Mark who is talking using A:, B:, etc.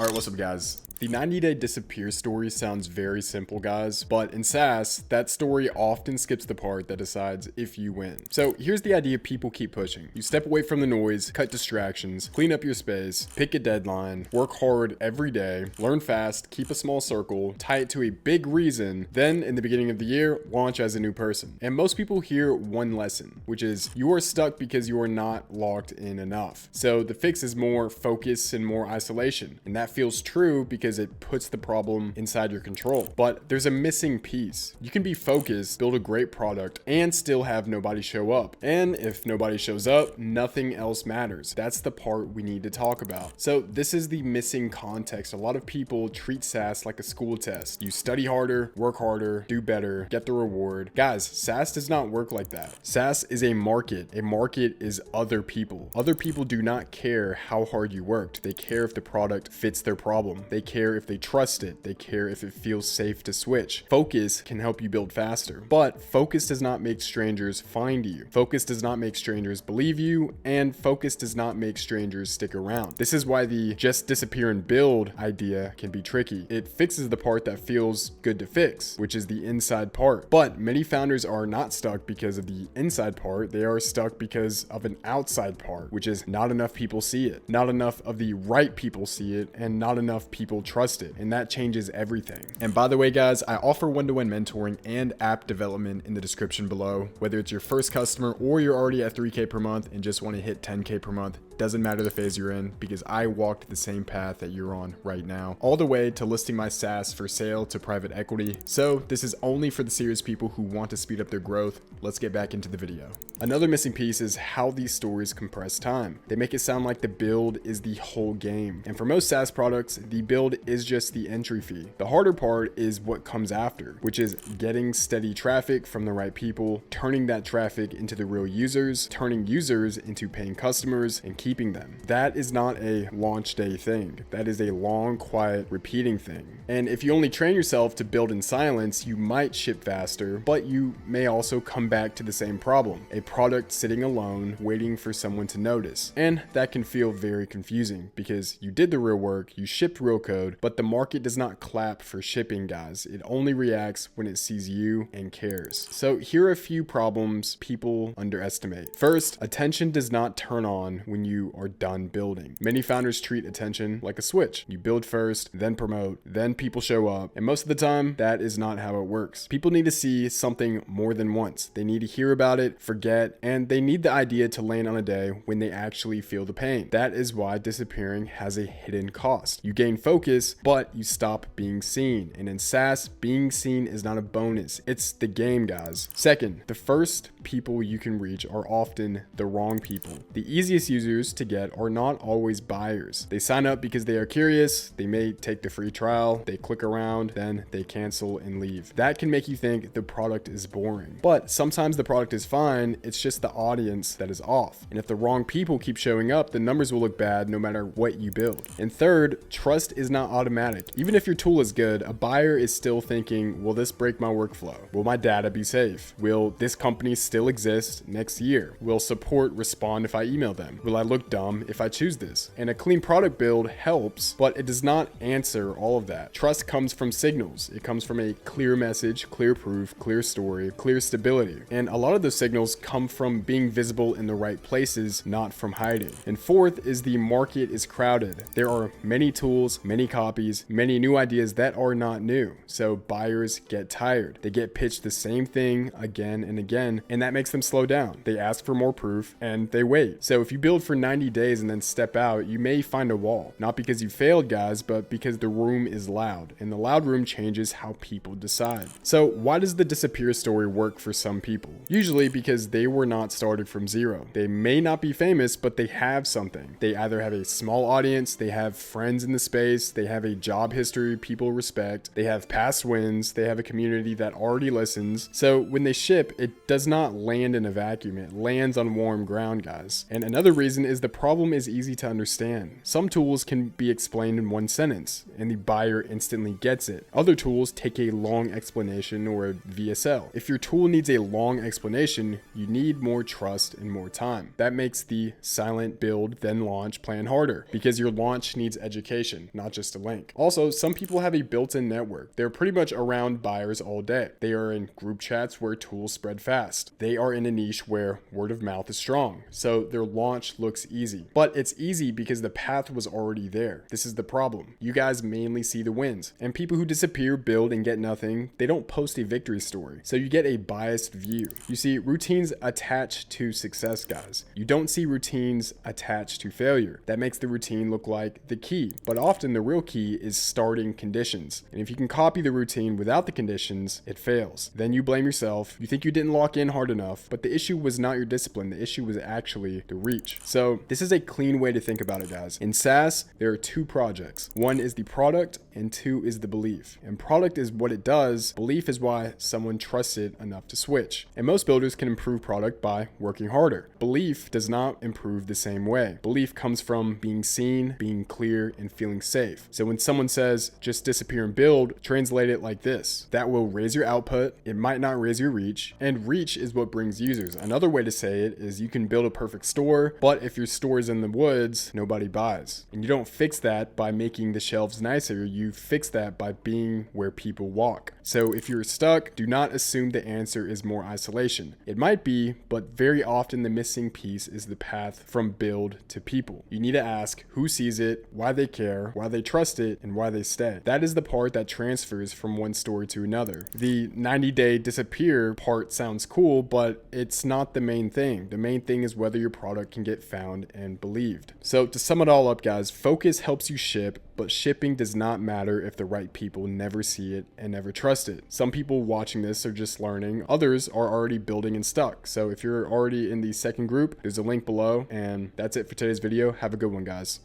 A: All right, what's up guys? The 90-day disappear story sounds very simple, guys, but in SaaS, that story often skips the part that decides if you win. So here's the idea people keep pushing. You step away from the noise, cut distractions, clean up your space, pick a deadline, work hard every day, learn fast, keep a small circle, tie it to a big reason, then in the beginning of the year, launch as a new person. And most people hear one lesson, which is you are stuck because you are not locked in enough. So the fix is more focus and more isolation. And that feels true because it puts the problem inside your control. But there's a missing piece. You can be focused, build a great product, and still have nobody show up. And if nobody shows up, nothing else matters. That's the part we need to talk about. So this is the missing context. A lot of people treat SaaS like a school test. You study harder, work harder, do better, get the reward. Guys, SaaS does not work like that. SaaS is a market. A market is other people. Other people do not care how hard you worked. They care if the product fits their problem. They care if they trust it. They care if it feels safe to switch. Focus can help you build faster, but focus does not make strangers find you. Focus does not make strangers believe you, and focus does not make strangers stick around. This is why the just disappear and build idea can be tricky. It fixes the part that feels good to fix, which is the inside part. But many founders are not stuck because of the inside part. They are stuck because of an outside part, which is not enough people see it. Not enough of the right people see it, and not enough people trust it, and that changes everything. And by the way guys, I offer one-to-one mentoring and app development in the description below. Whether it's your first customer or you're already at 3K per month and just want to hit 10K per month, doesn't matter the phase you're in, because I walked the same path that you're on right now, all the way to listing my SaaS for sale to private equity. So this is only for the serious people who want to speed up their growth. Let's get back into the video. Another missing piece is how these stories compress time. They make it sound like the build is the whole game. And for most SaaS products, the build is just the entry fee. The harder part is what comes after, which is getting steady traffic from the right people, turning that traffic into the real users, turning users into paying customers, and keeping them. That is not a launch day thing. That is a long, quiet, repeating thing. And if you only train yourself to build in silence, you might ship faster, but you may also come back to the same problem. A product sitting alone, waiting for someone to notice. And that can feel very confusing because you did the real work, you shipped real code, but the market does not clap for shipping, guys. It only reacts when it sees you and cares. So here are a few problems people underestimate. First, attention does not turn on when you are done building. Many founders treat attention like a switch. You build first, then promote, then people show up. And most of the time, that is not how it works. People need to see something more than once. They need to hear about it, forget, and they need the idea to land on a day when they actually feel the pain. That is why disappearing has a hidden cost. You gain focus, but you stop being seen. And in SaaS, being seen is not a bonus. It's the game, guys. Second, the first people you can reach are often the wrong people. The easiest users to get are not always buyers. They sign up because they are curious. They may take the free trial. They click around, then they cancel and leave. That can make you think the product is boring. But sometimes the product is fine. It's just the audience that is off. And if the wrong people keep showing up, the numbers will look bad no matter what you build. And third, trust is not automatic. Even if your tool is good, a buyer is still thinking, will this break my workflow? Will my data be safe? Will this company still exist next year? Will support respond if I email them? Will I look dumb if I choose this? And a clean product build helps, but it does not answer all of that. Trust comes from signals. It comes from a clear message, clear proof, clear story, clear stability. And a lot of those signals come from being visible in the right places, not from hiding. And fourth is the market is crowded. There are many tools, many copies, many new ideas that are not new. So buyers get tired. They get pitched the same thing again and again, and that makes them slow down. They ask for more proof and they wait. So if you build for 90 days and then step out, you may find a wall. Not because you failed, guys, but because the room is loud, and the loud room changes how people decide. So why does the disappear story work for some people? Usually because they were not started from zero. They may not be famous, but they have something. They either have a small audience, they have friends in the space, they have a job history people respect, they have past wins, they have a community that already listens. So when they ship, it does not land in a vacuum. It lands on warm ground, guys. And another reason is is the problem is easy to understand. Some tools can be explained in one sentence, and the buyer instantly gets it. Other tools take a long explanation or a VSL. If your tool needs a long explanation, you need more trust and more time. That makes the silent build then launch plan harder, because your launch needs education, not just a link. Also, some people have a built-in network. They're pretty much around buyers all day. They are in group chats where tools spread fast. They are in a niche where word of mouth is strong, so their launch looks easy. But it's easy because the path was already there. This is the problem. You guys mainly see the wins, and people who disappear, build, and get nothing, they don't post a victory story, so you get a biased view. You see routines attached to success, guys. You don't see routines attached to failure. That makes the routine look like the key, but often the real key is starting conditions. And if you can copy the routine without the conditions, it fails. Then you blame yourself. You think you didn't lock in hard enough, but the issue was not your discipline. The issue was actually the reach. So this is a clean way to think about it, guys. In SaaS, there are two projects. One is the product and two is the belief. And product is what it does. Belief is why someone trusts it enough to switch. And most builders can improve product by working harder. Belief does not improve the same way. Belief comes from being seen, being clear, and feeling safe. So when someone says, just disappear and build, translate it like this. That will raise your output. It might not raise your reach. And reach is what brings users. Another way to say it is you can build a perfect store, but if your store is in the woods, nobody buys. And you don't fix that by making the shelves nicer. You fix that by being where people walk. So if you're stuck, do not assume the answer is more isolation. It might be, but very often the missing piece is the path from build to people. You need to ask who sees it, why they care, why they trust it, and why they stay. That is the part that transfers from one story to another. The 90-day disappear part sounds cool, but it's not the main thing. The main thing is whether your product can get found and believed. So to sum it all up, guys, focus helps you ship, but shipping does not matter if the right people never see it and never trust it. Some people watching this are just learning. Others are already building and stuck. So if you're already in the second group, there's a link below. And that's it for today's video. Have a good one, guys.